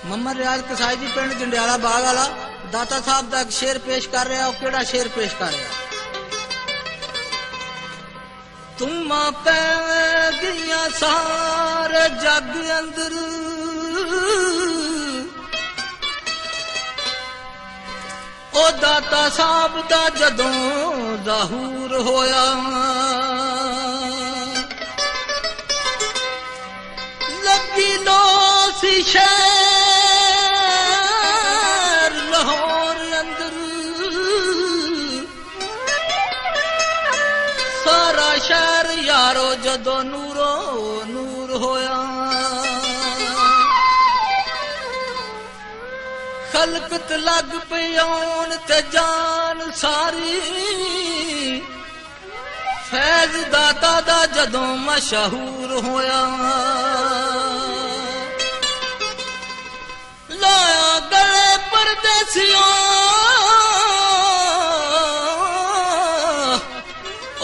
मम्मा रियाज कसाई जी पिंड जंडियाला बाग वाला दाता साहब का शेर पेश कर रहा और केड़ा शेर पेश कर रहा। तुम पै गईया सारे जग अंदर ओ दाता साहब दा जदों ज़हूर होया लगी लो सी शहर लाहौर अंदर सारा शहर यारो जदों नूरो नूर होया खलकत लग पे आउन ते जान सारी फैज दाता दा जदों मशहूर होया लाया गले परदेसियों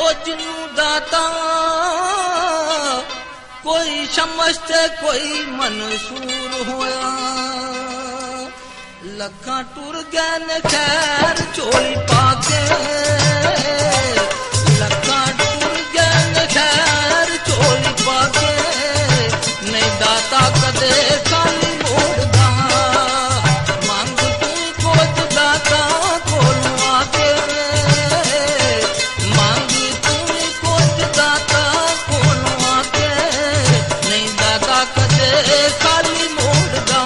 ओ जिन्नू दाता कोई समझते कोई मंसूर होया लखा टुर गए ने खैर चोली पाके लखा टुर गए ने खैर चोली पाके नहीं दाता कदे खाली मोड़दा मांग तू कोच दाता कोलू आके मांगी तू कोच दाता कोलू आके नहीं दाता कदे खाली मोड़दा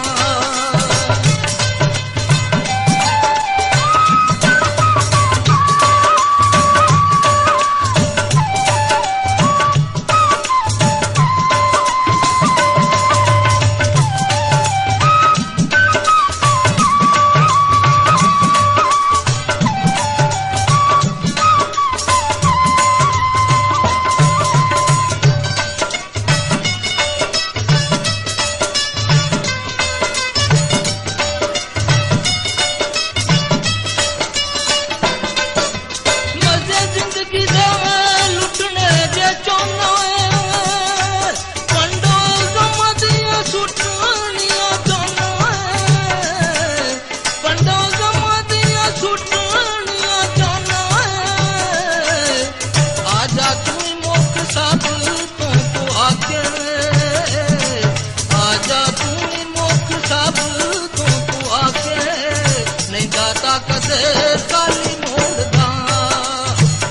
काली मोड़दा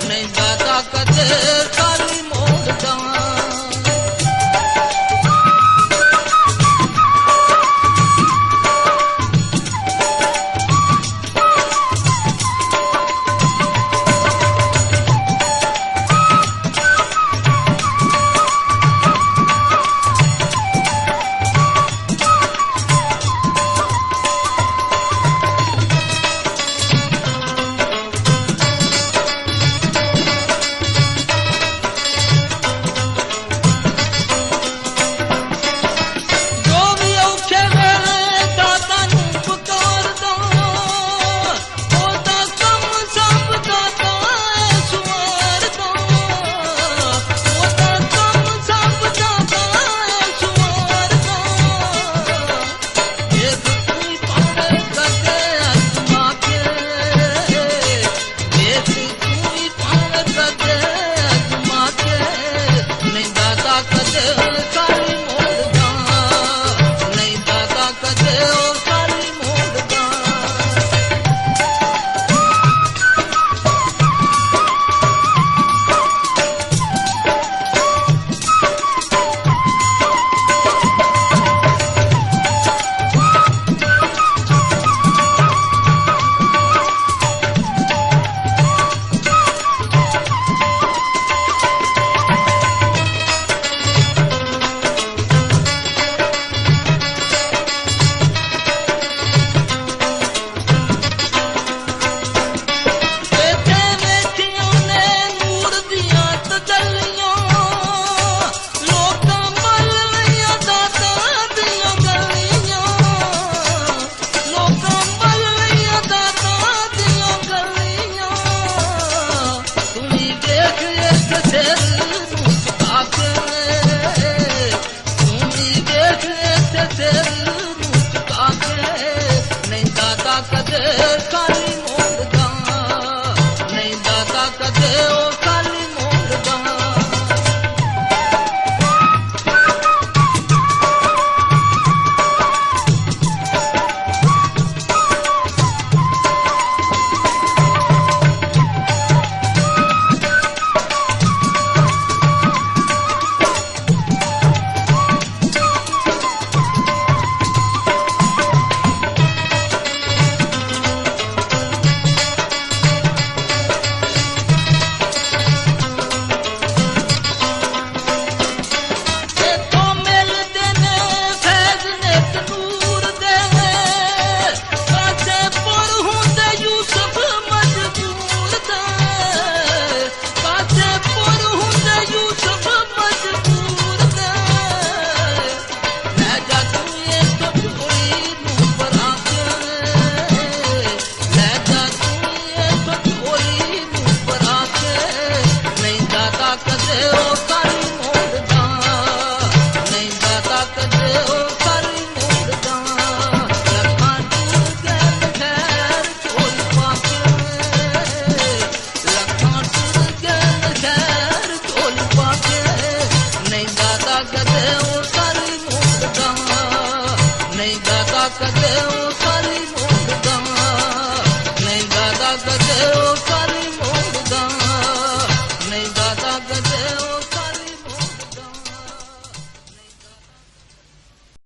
नहीं दाता कदे काली मोड़दा ਨਹੀਂ ਦਾਤਾ ਕਦੇ